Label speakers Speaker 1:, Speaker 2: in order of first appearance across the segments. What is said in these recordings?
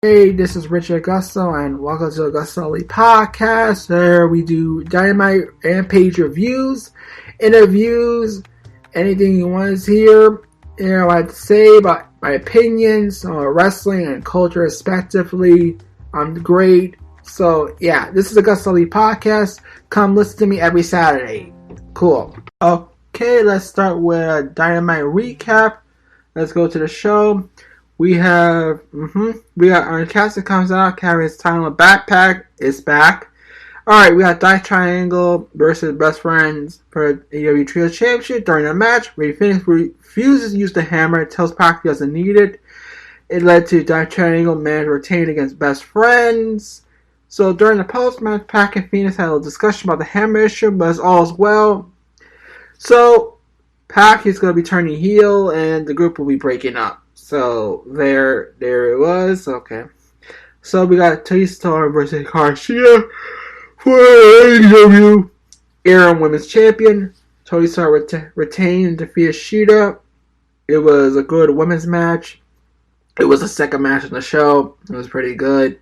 Speaker 1: Hey, this is Richard Augusto, and welcome to AgostoAllElite podcast, where we do Dynamite and page reviews, interviews, anything you want to hear. What I have to say about my opinions on wrestling and culture, respectively. I'm great. So, yeah, this is AgostoAllElite podcast. Come listen to me every Saturday. Cool. Okay, let's start with a Dynamite recap. Let's go to the show. We got Uncasted comes out, carries his title backpack, is back. Alright, we got Dice Triangle versus Best Friends for AEW Trio Championship. During the match, Ray Phoenix refuses to use the hammer, tells Pac he doesn't need it. It led to Dice Triangle managed to retain against Best Friends. So during the post-match, Pac and Phoenix had a discussion about the hammer issue, but it's all as well. So, Pac is going to be turning heel, and the group will be breaking up. So, there it was. Okay. So, we got T-Star versus Garcia for AEW Era Women's Champion. Tony Star retained and defeated Shida. It was a good women's match. It was the second match in the show. It was pretty good.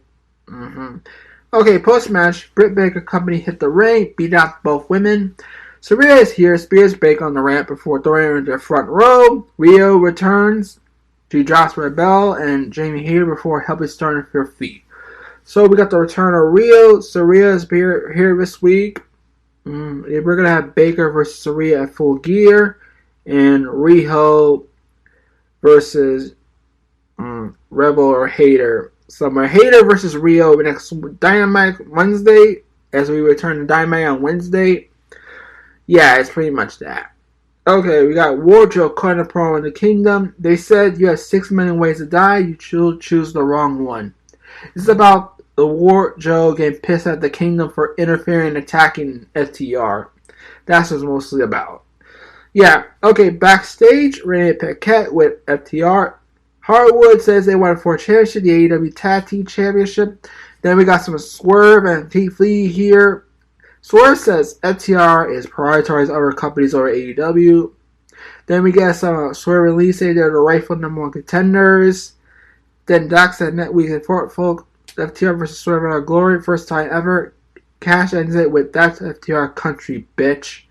Speaker 1: Okay, post-match, Britt Baker Company hit the ring, beat out both women. Saraya is here. Spears break on the ramp before throwing her into the front row. Rio returns. She drops Rebel and Jamie here before helping Stern with her feet. So we got the return of Rio. Saraya is here this week. We're going to have Baker versus Saraya at Full Gear. And Riho versus Rebel or Hater. So my Hater versus Rio next Dynamite Wednesday. As we return to Dynamite on Wednesday. Yeah, it's pretty much that. Okay, we got Wardrobe cutting a promo in the Kingdom. They said you have 6 million ways to die. You choose the wrong one. This is about the Wardrobe getting pissed at the Kingdom for interfering and attacking FTR. That's what it's mostly about. Yeah, okay, backstage, Renee Paquette with FTR. Hardwood says they won for a championship, the AEW Tag Team Championship. Then we got some Swerve and Keith Lee here. Swerve says FTR is prioritizing other companies over AEW. Then we get some Swerve and Lee say they're the rightful number one contenders. Then Doc said next week in folk FTR versus Swerve in our glory, first time ever. Cash ends it with that's FTR country, bitch.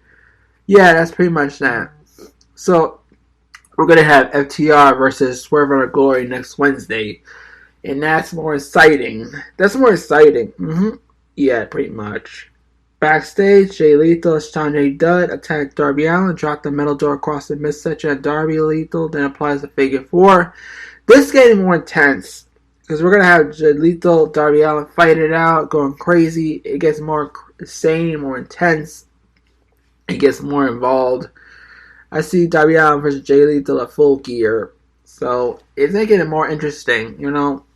Speaker 1: Yeah, that's pretty much that. So we're gonna have FTR versus Swerve in our glory next Wednesday, and that's more exciting. Yeah, pretty much. Backstage, Jay Lethal and Sanjay Dutt attack Darby Allin, drop the metal door across the midsection at Darby Lethal, then applies the figure four. This is getting more intense, because we're going to have Jay Lethal, Darby Allin fight it out, going crazy. It gets more insane, more intense. It gets more involved. I see Darby Allin versus Jay Lethal at Full Gear, so it's making it more interesting, you know.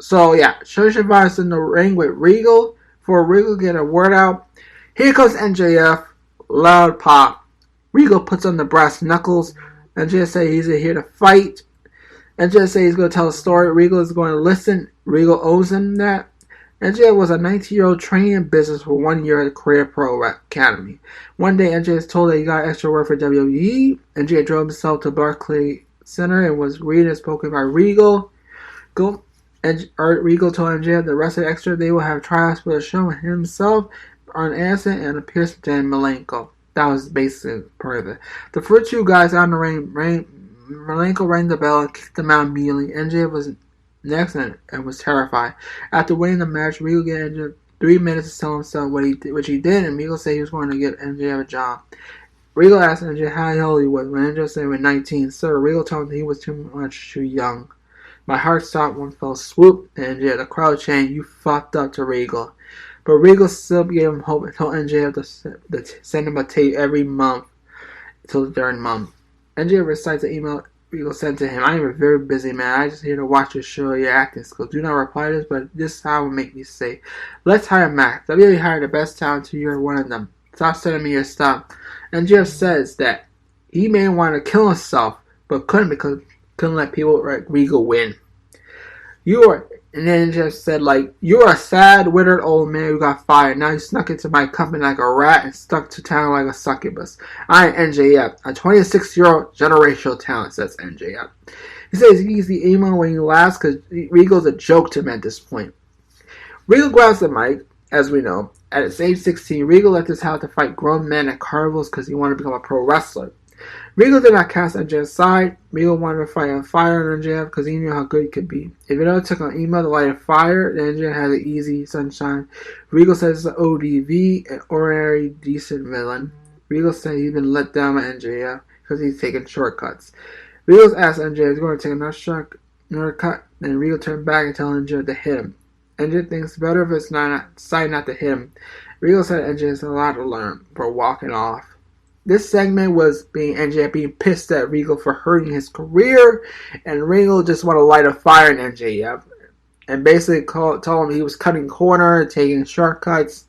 Speaker 1: So yeah, Sasha Banks in the ring with Regal, for Regal to get a word out. Here comes MJF, loud pop. Regal puts on the brass knuckles. MJF says he's here to fight. MJF says he's going to tell a story. Regal is going to listen. Regal owes him that. MJF was a 19-year-old training in business for 1 year at the Career Pro Academy. One day, MJF is told that he got extra work for WWE. MJF drove himself to Barclays Center and was read and spoken by Regal. Regal told MJF the rest of the extra they will have tryouts for the show and himself, Arn Anderson, and appears Dan Malenko. That was basically part of it. The first two guys on the ring, Malenko rang the bell and kicked them out immediately. MJF was next and was terrified. After winning the match, Regal gave MJF 3 minutes to tell himself which he did, and Regal said he was going to give MJF a job. Regal asked MJF how old he was. When MJF said he was 19, sir, Regal told him he was too young. My heart stopped one fell swoop, and the crowd chanted, "You fucked up," to Regal. But Regal still gave him hope and told MJF to send him a tape every month until the third month. MJF recites the email Regal sent to him. "I am a very busy man. I just here to watch your show, your acting skills. Do not reply to this, but this how will make me say, let's hire Max. WWE hired the best talent to you're one of them. Stop sending me your stuff." MJF says that he may want to kill himself, but couldn't because couldn't let people like Regal win. And then just said, you're a sad, withered old man who got fired. Now you snuck into my company like a rat and stuck to town like a succubus. I am NJF, a 26-year-old generational talent, says NJF. He says he's the emo when he laughs because Regal's a joke to him at this point. Regal grabs the mic, as we know. At his age 16, Regal left his house to fight grown men at carnivals because he wanted to become a pro wrestler. Regal did not cast MJF's side. Regal wanted to fight on fire on MJF because he knew how good he could be. If it ever took on emo to light a fire, then MJF had an easy sunshine. Regal says it's an ODV, an ordinary decent villain. Regal said he's been let down by MJF because he's taking shortcuts. Regal asked MJF if he's going to take another cut, then Regal turned back and told MJF to hit him. MJF thinks it's better if it's decided not to hit him. Regal said MJF has a lot to learn for walking off. This segment was MJF being pissed at Regal for hurting his career, and Regal just wanted to light a fire in MJF, and basically told him he was cutting corners, taking shortcuts,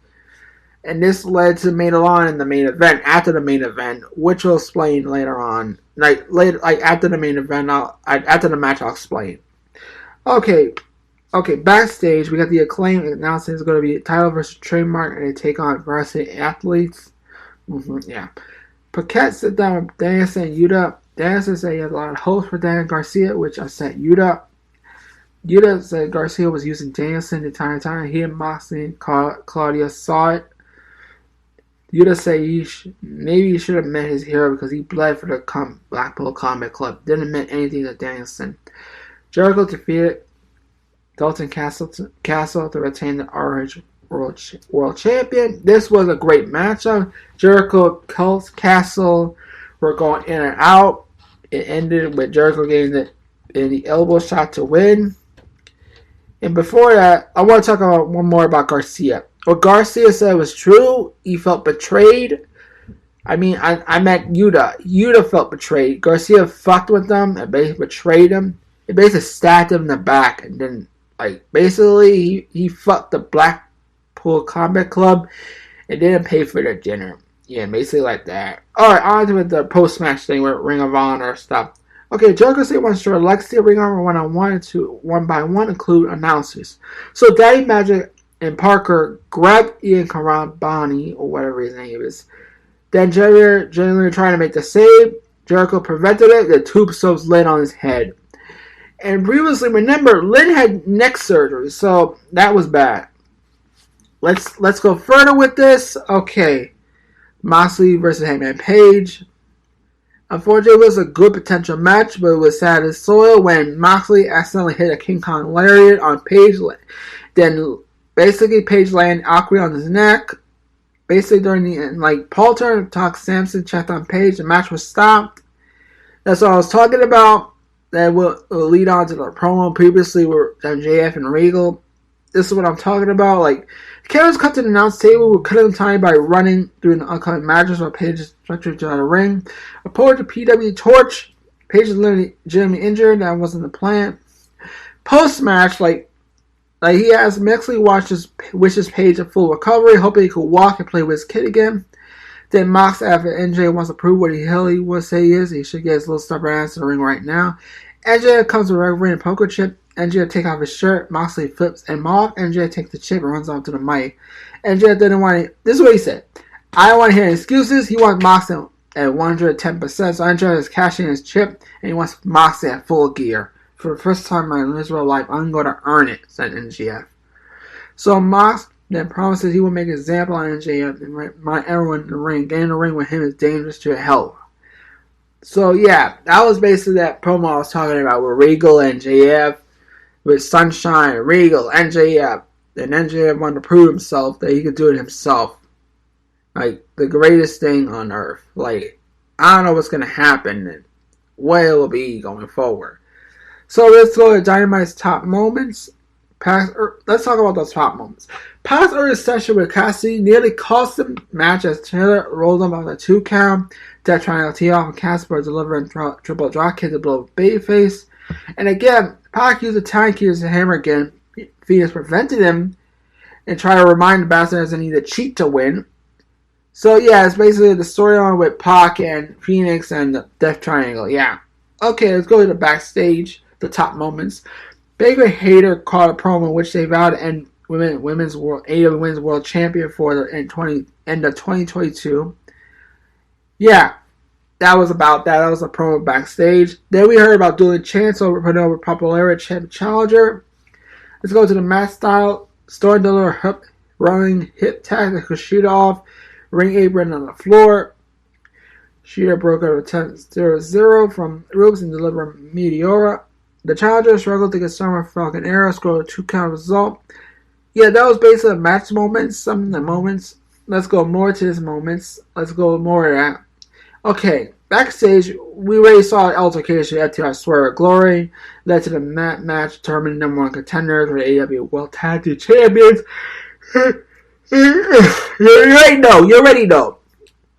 Speaker 1: and this led to later on in the main event, after the main event, which we'll explain later on. After the main event, after the match, I'll explain. Okay, backstage, we got the Acclaim announcing it's going to be a title versus trademark, and they take on varsity athletes. Paquette sit down with Danielson and Yuta. Danielson said he had a lot of hopes for Daniel Garcia, which upset Yuta. Yuta said Garcia was using Danielson the entire time. He and Moxley and Claudia saw it. Yuta said maybe he should have met his hero because he bled for the Blackpool Combat Club. Didn't mean anything to Danielson. Jericho defeated Dalton Castle to retain the RH World Champion. This was a great matchup. Jericho, Castle were going in and out. It ended with Jericho getting the elbow shot to win. And before that, I want to talk about one more about Garcia. What Garcia said was true. He felt betrayed. I meant Yuta. Yuta felt betrayed. Garcia fucked with them and basically betrayed him. He basically stabbed him in the back and then basically he fucked the Blackpool Combat Club and didn't pay for their dinner. Yeah, basically like that. Alright, on to the post-match thing with Ring of Honor stuff. Okay, Jericho said wants to Alexia Ring of Honor one-on-one to one-by-one include announcers. So Daddy Magic and Parker grabbed Ian Karambani, or whatever his name is. Then generally trying to make the save. Jericho prevented it. The tombstone's lit on his head. And previously, remember, Lynn had neck surgery, so that was bad. Let's go further with this. Okay, Moxley versus Hangman Page. Unfortunately, it was a good potential match, but it was sad as soil when Moxley accidentally hit a King Kong lariat on Page. Then, basically, Page landed awkwardly on his neck. Basically, during the end, Paul turned to talk Samson, checked on Page, the match was stopped. That's what I was talking about. That will lead on to the promo previously with MJF and Regal. This is what I'm talking about. Cameras cut to the announce table with cutting time by running through the upcoming matches while Page is structured to the ring. Report to PW Torch. Page is legitimately injured. That wasn't the plan. Post-match, he asked Moxley wishes Page a full recovery, hoping he could walk and play with his kid again. Then Mox, after NJ wants to prove what the hell he would say he is, he should get his little stubborn ass in the ring right now. NJ comes with a ring and poker chip. NJ take off his shirt. Moxley flips and off. NJ takes the chip and runs off to the mic. NJ didn't want to. This is what he said. I don't want to hear excuses. He wants Moxley at 110%. So NJ is cashing his chip and he wants Moxley at full gear. For the first time in my miserable life, I'm going to earn it, said NGF. So Mox then promises he will make an example on NJF and remind everyone in the ring. Getting in the ring with him is dangerous to your health. So yeah, that was basically that promo I was talking about with Regal and MJF, with Sunshine, Regal, MJF. And MJF wanted to prove himself that he could do it himself. The greatest thing on earth. I don't know what's going to happen and what it will be going forward. So let's go to Dynamite's top moments. Let's talk about those top moments. Past earlier session with Cassidy nearly cost him match as Taylor rolled him on a 2 count. Death Triangle tee off and Casper delivering triple drop kick to blow Babyface. And again, Pac used the time keys to hammer again. Phoenix prevented him and tried to remind the Bastards they need to cheat to win. So yeah, it's basically the storyline with Pac and Phoenix and the Death Triangle. Yeah. Okay, let's go to the backstage, the top moments. Baker Hayter called a promo in which they vowed to end women's world AEW Women's World Champion for the end of 2022. Yeah, that was about that. That was a promo backstage. Then we heard about Dueling Chance putting over Popular Challenger. Let's go to the match style. Storm Diller running hip tag that could shoot off. Ring apron on the floor. Sheeta broke out a 10-0 from ropes and delivered Meteora. The challenger struggled to get Summer Falcon Arrow, scored a 2-count result. Yeah, that was basically match moments, some of the moments. Let's go more to these moments. Let's go more to that. Okay, backstage, we already saw an altercation at FTR Swerve Glory. Led to the match determining number one contenders for the AEW World Tag Team Champions. You already know.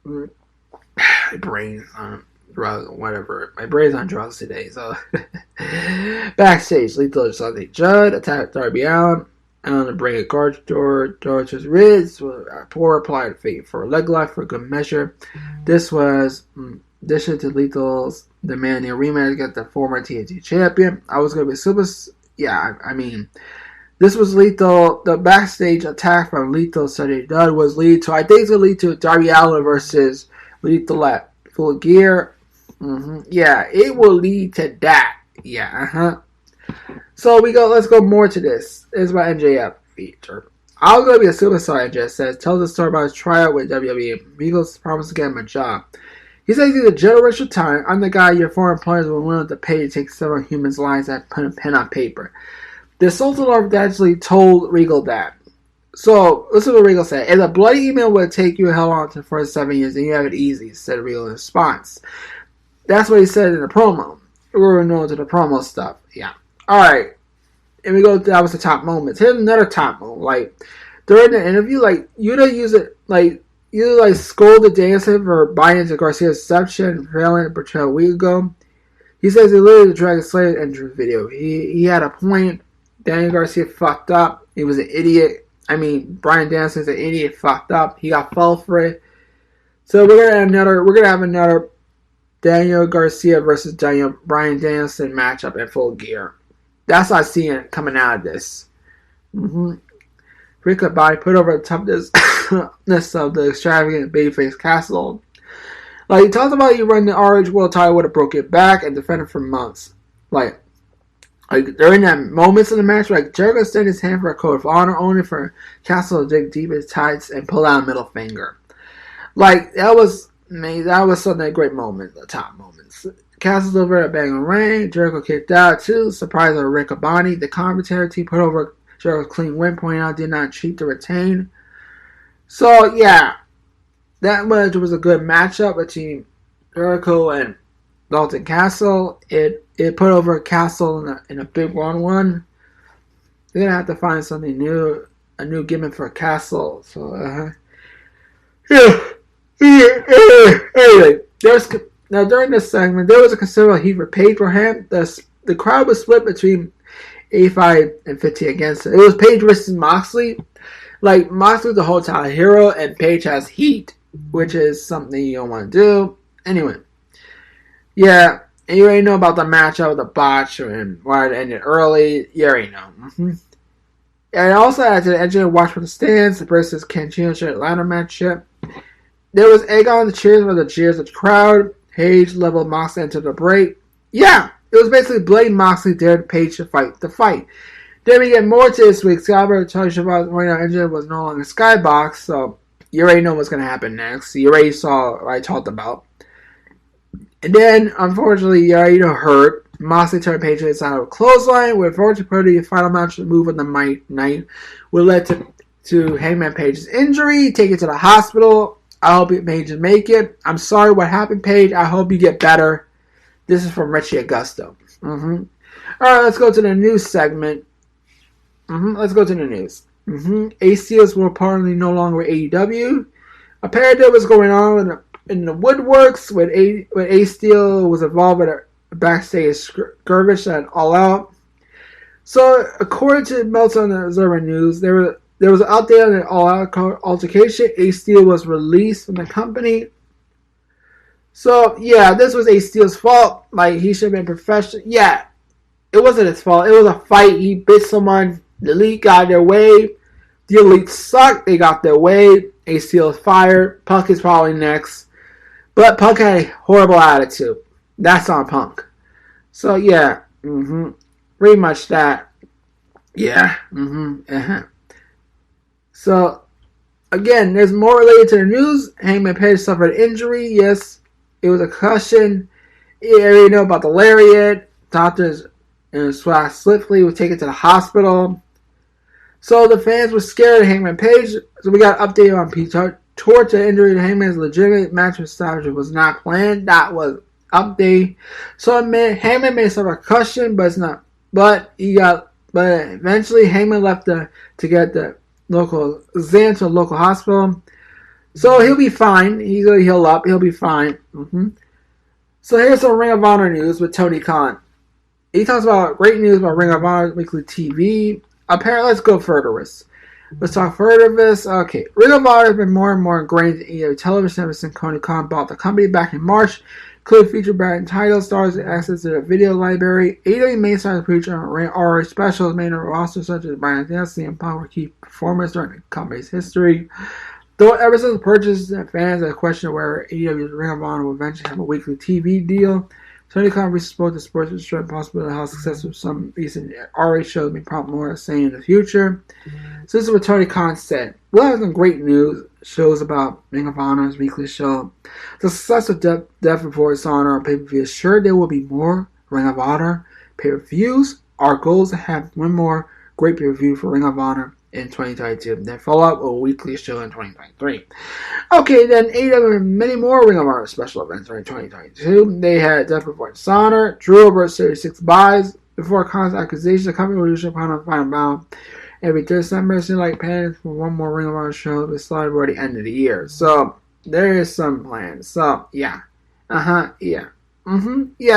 Speaker 1: My brain's on drugs, whatever. My brain's on drugs today, so. Backstage, Lethal Sunday Judd attacked Darby Allin on the bring of George's ribs. Poor applied fate for a leg lock for good measure. This was addition to Lethal's demanding a rematch against the former TNT champion. I was going to be super. Yeah, I mean. This was Lethal. The backstage attack from Lethal Sunday Judd was lead to. I think it's going to lead to Darby Allin versus Lethal at Full Gear. Yeah, it will lead to that. Yeah, So let's go more to this. This is my MJF feature. I'm going to be a superstar, MJF says. Tells the story about his tryout with WWE. Regal's promised to get him a job. He says he's a generational talent. I'm the guy your foreign employers were willing to pay to take several humans' lives and put a pen on paper. The Sultan Lord actually told Regal that. So, listen to what Regal said. If a bloody email would take you hell on for 7 years, then you have it easy, said Regal in response. That's what he said in the promo. We're going to the promo stuff. Yeah. Alright. And we go, that was the top moments. Here's another top moment. Like, during the interview, like, you don't use it, like, you like scold the dancer for buying into Garcia's deception and failing to portray a week ago. He says he literally dragged a slave entrance video. He had a point. Daniel Garcia fucked up. He was an idiot. I mean, Bryan Danielson's an idiot, fucked up. He got felled for it. So we're gonna have another Daniel Garcia versus Bryan Danielson matchup at Full Gear. That's what I see it coming out of this. Rick Body put over the toughness of the extravagant babyface Castle. Like, he talked about you running the RH World title with a broken back and defended for months. Like during that moments in the match, like Jericho extended his hand for a code of honor, only for Castle to dig deep in his tights and pull out a middle finger. Like, that was something a great moment, the top moments. Castle delivered a bang on ring. Jericho kicked out too, surprised by Rick Abani. The commentary team put over Jericho's clean win, pointing out did not cheat to retain. So yeah, that was a good matchup between Jericho and Dalton Castle. It put over Castle in a big 1-1. They're gonna have to find something new, a new gimmick for Castle. So anyway, now during this segment there was a considerable heat for Paige for him. The crowd was split between 85 and 50 against it. It was Paige versus Moxley. Like, Moxley's the whole time hero, and Paige has heat, which is something you don't want to do. Anyway, yeah, and you already know about the matchup with the botch and why it ended early. You already know. And also added to the engineer watch from the stands versus Canchino ladder matchup. There was egg on the cheers for the cheers of the crowd. Paige leveled Moxley into the break. Yeah, it was basically Blade Moxley dared Paige to fight the fight. Then we get more to this week. Scalper told you about when our engine was no longer Skybox, so you already know what's going to happen next. You already saw what I talked about. And then, unfortunately, you already heard Moxley turned Paige to the side of a clothesline, with unfortunately the final match move of the night will lead to Hangman Page's injury, take it to the hospital. I hope Paige make it. I'm sorry what happened, Paige. I hope you get better. This is from Richie Augusto. Alright, let's go to the news segment. Let's go to the news. Ace Steel's were apparently no longer with AEW. Apparently was going on in the woodworks when Ace Steel was involved with a backstage skirmish at All Out. So, according to Meltzer on the Observer News, there was an update on the All Out altercation. Ace Steel was released from the company. So, yeah, this was Ace Steel's fault. Like, he should have been professional. Yeah, it wasn't his fault. It was a fight. He bit someone. The Elite got their way. The Elite sucked. They got their way. Ace Steel is fired. Puck is probably next. But Punk had a horrible attitude. That's on Punk. So yeah, pretty much that. Yeah. So again, there's more related to the news. Hangman Page suffered an injury. Yes, it was a concussion. You already know about the lariat. Doctors and Swag Swiftly were taken to the hospital. So the fans were scared of Hangman Page. So we got an update on Pete Torch. The injury to Hangman's legitimate match with Savage was not planned. That was update. So Hangman may suffer a concussion, but it's not. But eventually Hangman left to get the local exam to a local hospital. So he'll be fine. He's gonna heal up. He'll be fine. So here's some Ring of Honor news with Tony Khan. He talks about great news about Ring of Honor Weekly TV. Apparently, let's go further with this. Let's talk further with this. Okay, Ring of Honor has been more and more ingrained in AEW television ever since Tony Khan bought the company back in March. Including featured brand title stars and access to the video library. AEW main stars featured on ROH specials main roster such as Brian Dempsey and Power key performers during the company's history. Though ever since the purchase, fans have questioned whether AEW's Ring of Honor will eventually have a weekly TV deal. Tony Khan recently spoke to Sports Illustrated possibility how successful some recent ROH shows may prompt more saying in the future. So this is what Tony Khan said. We'll have some great news shows about Ring of Honor's weekly show. The success of Death Before Dishonor on pay-per-view is sure there will be more Ring of Honor pay-per-views. Our goal is to have one more great pay-per-view for Ring of Honor in 2022. Then follow up a weekly show in 2023. Okay, then AEW had many more Ring of Honor special events during 2022. They had Death Before Dishonor, Drew over Series 6 buys. Before Khan's accusation, the company will usually upon a final bound every December. It seems like plans for one more Ring of Honor show will be slotted by the end of the year. So there is some plans. So yeah. Yeah,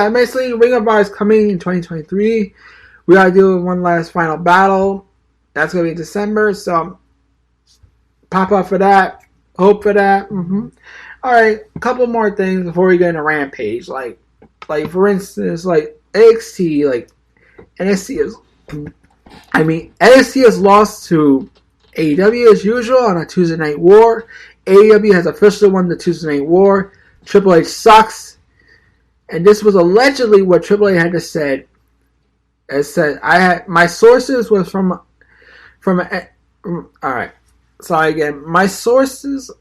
Speaker 1: basically Ring of Honor is coming in 2023. We gotta do one last final battle. That's gonna be December, so pop up for that. Hope for that. Alright, a couple more things before we get into Rampage. Like for instance, like NXT, like NXT has lost to AEW as usual on a Tuesday Night War. AEW has officially won the Tuesday Night War. Triple H sucks. And this was allegedly what Triple H had to say. It said, my sources was from alright. Sorry again. My sources,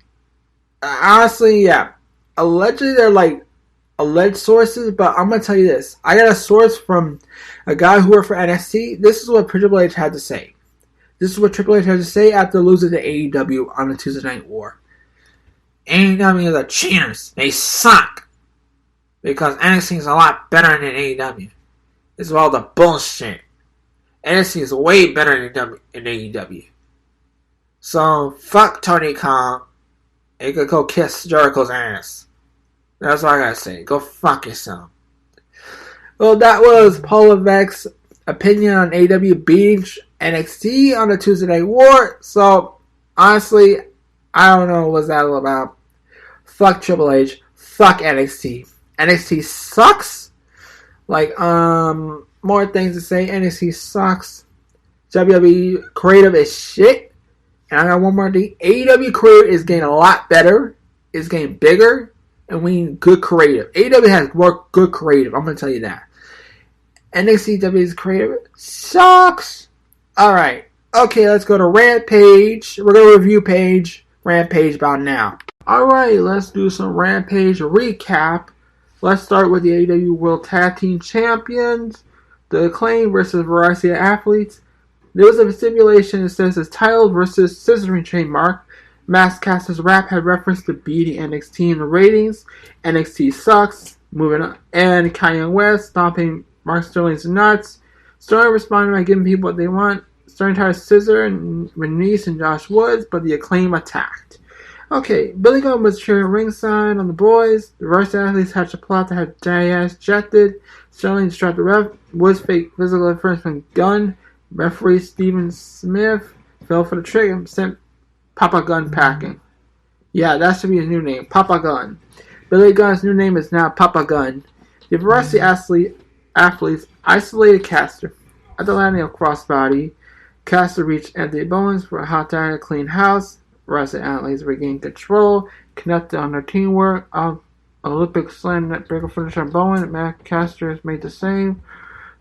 Speaker 1: honestly, yeah. Allegedly, they're like alleged sources, but I'm going to tell you this. I got a source from a guy who worked for NXT. This is what Triple H had to say. This is what Triple H had to say after losing to AEW on the Tuesday Night War. AEW are the cheaters. They suck. Because NXT is a lot better than AEW. It's all the bullshit. NXT is way better than AEW. So, fuck Tony Khan. You could go kiss Jericho's ass. That's all I gotta say. Go fuck yourself. Well, that was Paul Levesque's opinion on AEW beating NXT on the Tuesday Night War. So, honestly, I don't know what's that all about. Fuck Triple H. Fuck NXT. NXT sucks. Like, more things to say. NXT sucks. WWE creative is shit. And I got one more thing. AEW creative is getting a lot better. It's getting bigger. And we need good creative. AEW has more good creative. I'm going to tell you that. NXTW's creative sucks. Alright. Okay, let's go to Rampage. We're going to review Rampage about now. Alright, let's do some Rampage recap. Let's start with the AEW World Tag Team Champions. The Acclaim versus Variety of Athletes. There was a stipulation that says it's title versus scissoring trademark. Maskcaster's rap had reference to beating NXT in the ratings. NXT sucks. Moving on. And Kanye West stomping Mark Sterling's nuts. Sterling responded by giving people what they want. Sterling tried to scissor and Renice and Josh Woods, but the Acclaim attacked. Okay, Billy Gunn was cheering ringside on the boys. The Rush athletes hatched a plot that had Jazz ejected. Sterling distracted the ref. Woods faked physical interference from Gunn. Referee Stephen Smith fell for the trick and sent Papa Gunn packing. Yeah, that should be his new name, Papa Gunn. Billy Gunn's new name is now Papa Gunn. The Varsity athletes isolated Caster. At the landing of Crossbody, Caster reached Anthony Bowens for a hot dog and a clean house. Varsity athletes regained control, connected on their teamwork. Olympic slam net breaker finish on Bowen. Matt Casters made the save.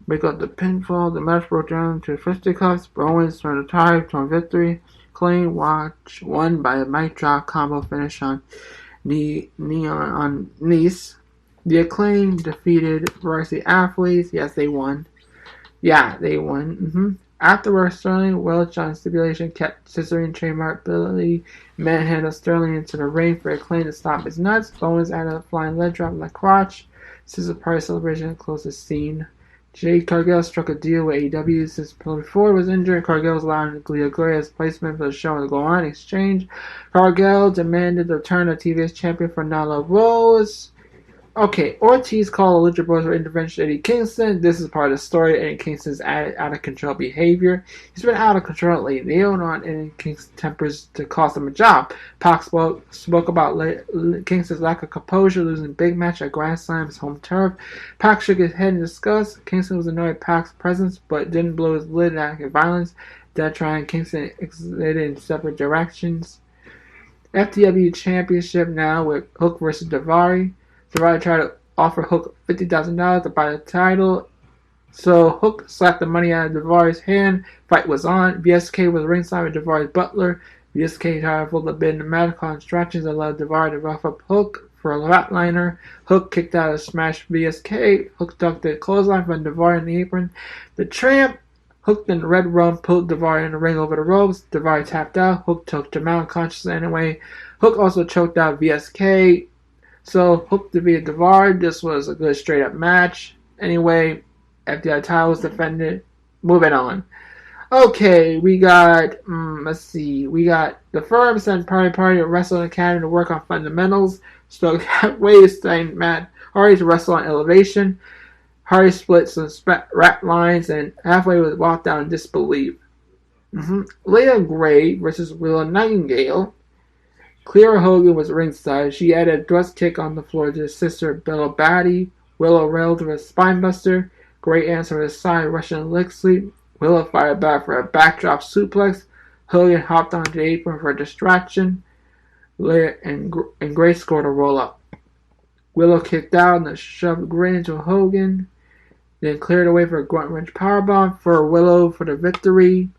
Speaker 1: Make up the pinfall. The match broke down to fisticuffs. Bowens turned the tide to a victory. Clean watch won by a mic drop combo finish on Nice. The Acclaim defeated varsity athletes. Yes, they won. Yeah, they won. Afterwards, Sterling Welch on stipulation kept scissoring trademark Billy manhandled Sterling into the ring for Acclaim to stop his nuts. Bowens added a flying leg drop in the crotch. Scissor party celebration closed the scene. Jade Cargill struck a deal with AEW since Pillar Ford was injured. Cargill was allowed Gloria's placement for the show to go on. In exchange, Cargill demanded the return of TVS champion for Nyla Rose. Okay, Ortiz called Lucha Bros for intervention Eddie Kingston. This is part of the story. Eddie Kingston's out of control behavior. He's been out of control lately. They don't want Eddie Kingston's tempers to cost him a job. Pac spoke about Kingston's lack of composure, losing big match at Grand Slam's home turf. Pac shook his head in disgust. Kingston was annoyed at Pac's presence, but didn't blow his lid at violence. Detra and Kingston exited in separate directions. FTW Championship now with Hook versus Daivari. Daivari tried to offer Hook $50,000 to buy the title, so Hook slapped the money out of Daivari's hand. Fight was on. VSK was ringside with Daivari's butler. VSK tried to fold the bid in the medical instructions and allowed Daivari to rough up Hook for a flatliner. Hook kicked out and smashed VSK. Hook ducked the clothesline from Daivari in the apron. The Tramp hooked in the red rum, pulled Daivari in the ring over the ropes. Daivari tapped out. Hook choked him out unconsciously anyway. Hook also choked out VSK. So, Hook defeated Daivari. This was a good straight-up match. Anyway, FTI title was defended. Moving on. Okay, we got, let's see. We got the firm sent Party to Wrestling Academy to work on fundamentals. So, halfway signed Matt Hardy to wrestle on Elevation. Hardy split some rap lines and halfway was walked down in disbelief. Leia Gray versus Willow Nightingale. Clara Hogan was ringside. She added a thrust kick on the floor to his sister Bella Batty. Willow railed with a spinebuster. Great answer with a side Russian leg sweep. Willow fired back for a backdrop suplex. Hogan hopped onto the apron for a distraction. Leia and Gray scored a roll-up. Willow kicked out and shoved Gray into Hogan. Then cleared away for a grunt wrench powerbomb for Willow for the victory.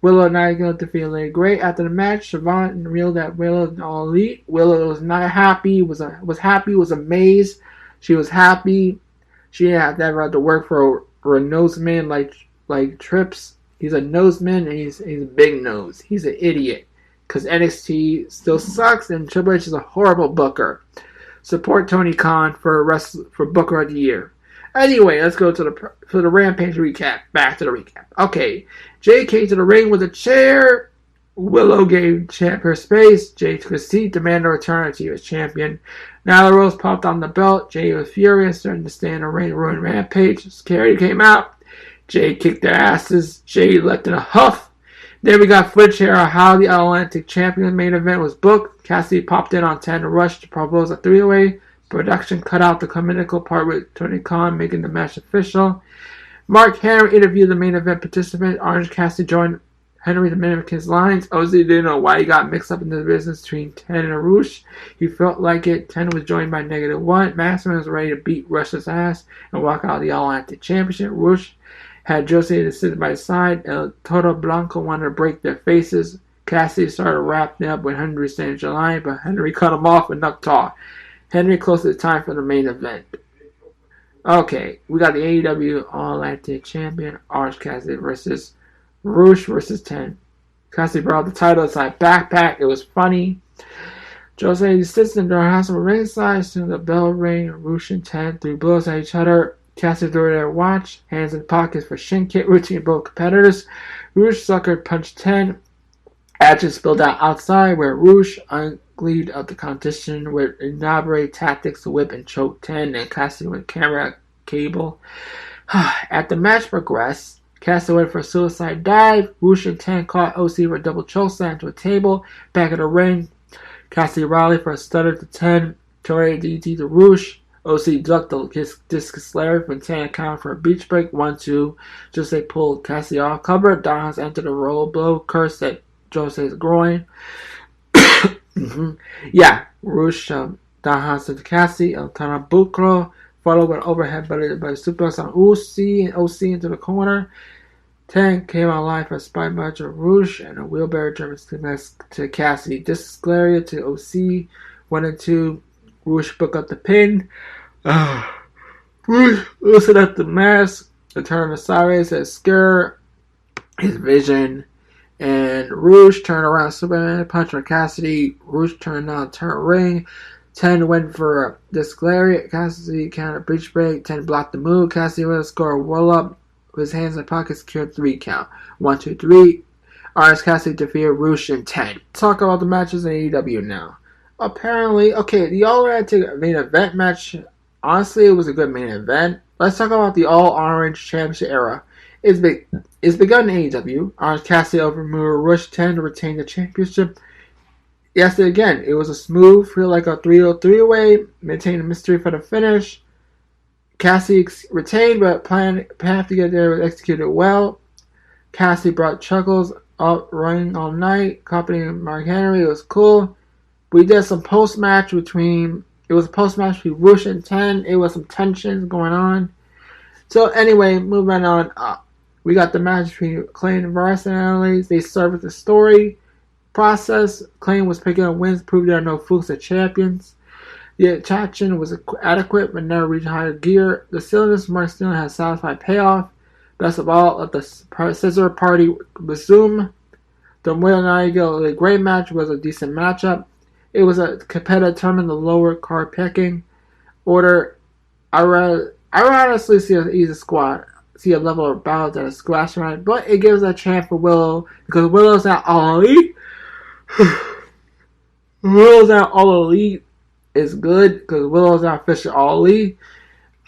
Speaker 1: Willow Nightingale defeated Lady Gray. After the match, Siobhan revealed that Willow is all elite. Willow was not happy, was amazed. She was happy. She didn't have to work for a noseman like Trips. He's a noseman and he's a big nose. He's an idiot. Because NXT still sucks and Triple H is a horrible booker. Support Tony Khan for Booker of the Year. Anyway, let's go to the Rampage recap. Back to the recap. Okay, Jay came to the ring with a chair. Willow gave Champ her space. Jay took a seat, demanded a return as he was champion. Nyla Rose popped on the belt. Jay was furious, starting to stay in the ring, ruin Rampage. Security came out. Jay kicked their asses. Jay left in a huff. Then we got footage here of how the Atlantic Champion main event was booked. Cassidy popped in on 10 to rush to propose a three-way. Production cut out the comedical part with Tony Khan making the match official. Mark Henry interviewed the main event participant. Orange Cassidy joined Henry to mimic his lines. Ozzy didn't know why he got mixed up in the business between Ten and Arush. He felt like it. Ten was joined by -1. Maximum was ready to beat Rush's ass and walk out of the All-Atlantic Championship. Rush had Jose sit by his side. El Toro Blanco wanted to break their faces. Cassidy started wrapping up with Henry standing in line, but Henry cut him off with Nuck Talk. Henry close to the time for the main event. Okay, we got the AEW All-Atlantic Champion, Orange Cassidy versus Roosh versus 10. Cassidy brought the title inside backpack. It was funny. Jose sits in the house of ringside. Soon the bell rang. Roosh and 10 threw blows at each other. Cassidy threw their watch. Hands in pockets for shin kick routine both competitors. Roosh sucker punched 10. Action spilled out outside where Roosh unglued of the competition with elaborate tactics to whip and choke 10 and Cassidy with camera cable. As the match progressed, Cassidy went for a suicide dive. Roosh and 10 caught OC for a double chokeslam to a table. Back of the ring, Cassidy rallied for a stutter to 10. Tornado DT to Roosh. OC ducked his discus lariat when 10 accounted for a beach break. 1-2. Jose pulled Cassidy off cover. Donhouse entered a roll blow. Cursed at Jose's groin. Yeah, Roosh Don Hansen to Cassie, El Tanabucro, followed by an overhead by suplex on OC and OC into the corner. 10 came online for a spine match of Rouge and a wheelbarrow German suplex to Cassidy. Disclaria to OC. 1 and 2. Rouge book up the pin. Rouge loosened up the mask. The turn of sideways as scare his vision. And Rouge turned around Superman, punch on Cassidy. Rouge turned down turn ring. 10 went for a Disclaria. Cassidy counter breach break. 10 blocked the move. Cassidy went to score a roll up. With his hands in pockets, secured 3 count. 1, 2, 3. Orange Cassidy defeated Rouge in 10. Talk about the matches in AEW now. Apparently, okay, the All-Atlantic main event match, honestly, it was a good main event. Let's talk about the All-Orange Championship era. It's begun in AEW. Orange Cassidy over Rouge 10 to retain the championship. Yes, again, it was a smooth, feel like a 303-way, maintained a mystery for the finish. Cassidy retained, but plan to get there was executed well. Cassidy brought Chuckles up running all night, copying Mark Henry. It was cool. We did some post-match between Rouge and 10. It was some tensions going on. So anyway, moving on up. We got the match between Clay and Varus. They served the story process. Clay was picking up wins, proved there are no flukes of champions. The attraction was adequate, but never reached higher gear. The silliness of Mark Sterling has satisfied payoff. Best of all, let the scissor party resume. The Royal Nightingale, the great match, was a decent matchup. It was a competitive tournament, the lower card picking order. I honestly see an easy squad, see a level of balance and a squash match, but it gives a chance for Willow because Willow's not all elite. Willow's not all elite. Is good because Willow's not officially all elite.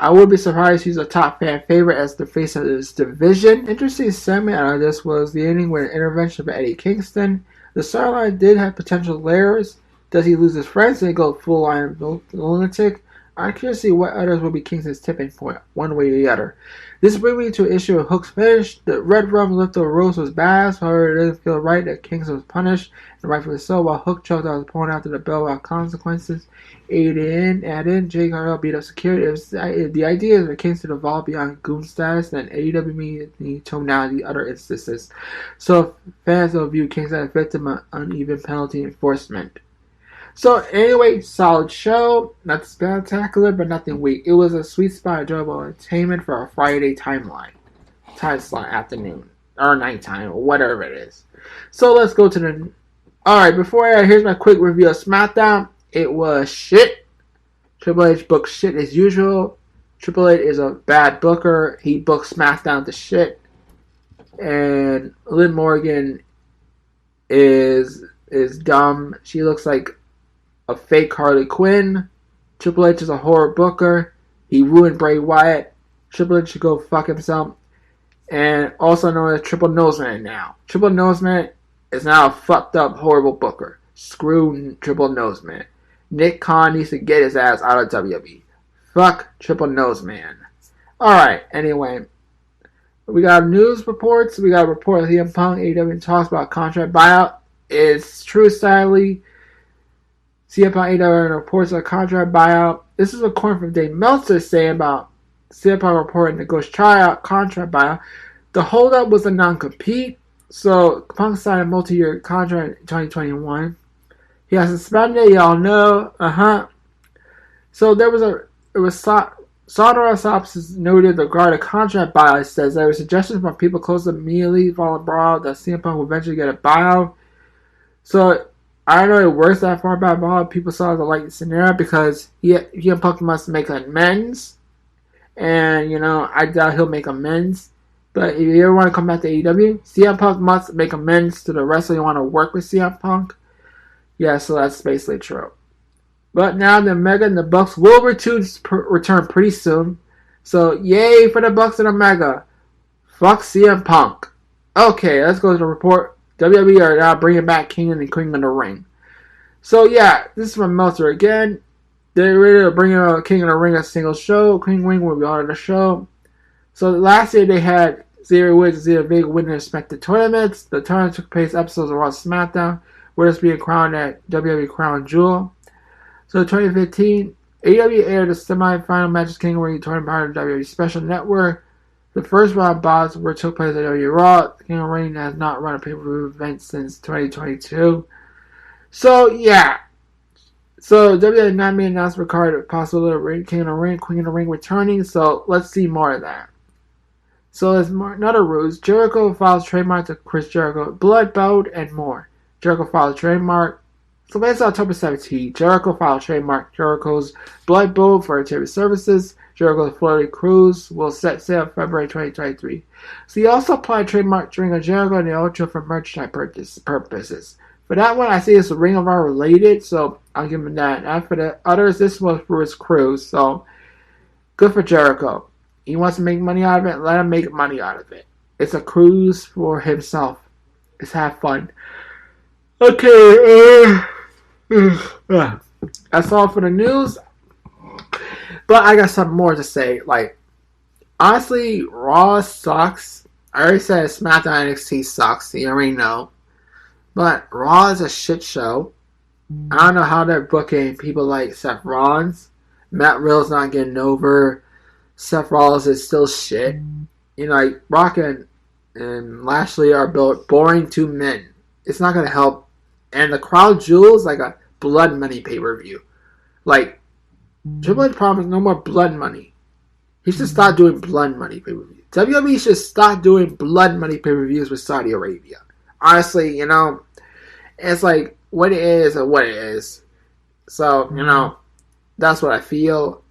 Speaker 1: I would be surprised he's a top fan favorite as the face of this division. Interesting segment out of this was the ending with an intervention by Eddie Kingston. The storyline did have potential layers. Does he lose his friends and go full line lunatic? I'm curious to see what others will be Kingston's tipping point, one way or the other. This brings me to an issue of Hook's finish. The Red Rum lift of Rose was bad, however, it doesn't feel right that Kingston was punished, and rightfully so, while Hook choked out his opponent after the bell without consequences. Add in, Jay Cargill beat up security. If the idea is that Kingston evolved beyond goon status, then AEW may need to tone down the other instances. So fans will view Kingston as a victim of uneven penalty enforcement. So anyway, solid show. Not spectacular, but nothing weak. It was a sweet spot, enjoyable entertainment for a Friday time slot afternoon or nighttime or whatever it is. So let's go to the. All right, here's my quick review of SmackDown. It was shit. Triple H booked shit as usual. Triple H is a bad booker. He booked SmackDown to shit, and Liv Morgan is dumb. She looks like a fake Harley Quinn. Triple H is a horror booker. He ruined Bray Wyatt. Triple H should go fuck himself. And also known as Triple Noseman now. Triple Noseman is now a fucked up, horrible booker. Screw Triple Noseman. Nick Khan needs to get his ass out of WWE. Fuck Triple Noseman. Alright, anyway. We got news reports. We got a report of CM Punk. AEW talks about contract buyout. It's true, sadly. CM Punk AEW reports a contract buyout. This is a quote from Dave Meltzer saying about CM Punk reporting the Ghost tryout contract buyout. The holdup was a non-compete. So Punk signed a multi-year contract in 2021. He got suspended, y'all know. So Sandra Sops noted regarding the contract buyout. It says there were suggestions from people close immediately following buyout that CM Punk will eventually get a buyout. So I don't know it works that far about buyout. People saw the light scenario because CM Punk must make amends. And, I doubt he'll make amends. But if you ever want to come back to AEW, CM Punk must make amends to the wrestler you want to work with CM Punk. Yeah, so that's basically true. But now the Omega and the Bucks will return pretty soon. So, yay for the Bucks and Omega. Fuck CM Punk. Okay, let's go to the report. WWE are now bringing back King and Queen in the ring. So, yeah, this is from Meltzer again. They're ready to bring out King in the Ring a single show. Queen Wing will be on the show. So, last year they had Xavier Woods and Xavier Vega win their respective tournaments. The tournament took place episodes of Raw SmackDown. Where it's being crowned at WWE Crown Jewel. So 2015, AEW aired the semi-final matches King of Ring tournament part of WWE Special Network. The first round bouts were took place at WWE Raw. King of Ring has not run a pay-per-view event since 2022. So yeah. So WWE not made announced regarding possible King of the Ring, Queen of the Ring returning. So let's see more of that. So there's another ruse. Jericho files trademark to Chris Jericho, Blood Bout, and more. Jericho files trademark. So that's October 17th. Jericho filed trademark Jericho's Blood Boat for TV services. Jericho's Florida Cruise will set sail February 2023. So he also applied trademark during a Jericho and the Ultra for merchandise purposes. For that one, I see it's Ring of Honor related, so I'll give him that. And for the others, this was for his cruise, so good for Jericho. He wants to make money out of it, let him make money out of it. It's a cruise for himself. Let's have fun. Okay, that's all for the news. But I got something more to say. Like, honestly, Raw sucks. I already said SmackDown NXT sucks. You already know. But Raw is a shit show. I don't know how they're booking people like Seth Rollins. Matt Riddle's not getting over. Seth Rollins is still shit. You know, like Rock and Lashley are built boring to men. It's not going to help. And the crowd jewels like a blood money pay-per-view. Like, Triple H promised no more blood money. He should start doing blood money pay-per-views. WWE should start doing blood money pay-per-views with Saudi Arabia. Honestly, you know, it's like what it is and what it is. So, you know, that's what I feel.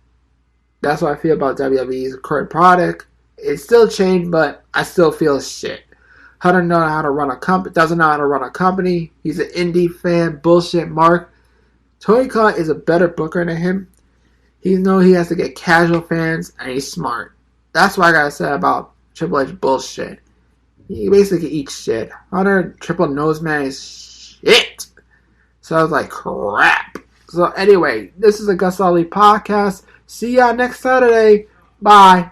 Speaker 1: That's what I feel about WWE's current product. It's still changed, but I still feel shit. Hunter doesn't know how to run a company. He's an indie fan. Bullshit, Mark. Tony Khan is a better booker than him. He knows he has to get casual fans, and he's smart. That's what I gotta say about Triple H bullshit. He basically eats shit. Hunter Triple Nose Man is shit. So I was like, crap. So anyway, this is AgostoAllElite podcast. See y'all next Saturday. Bye.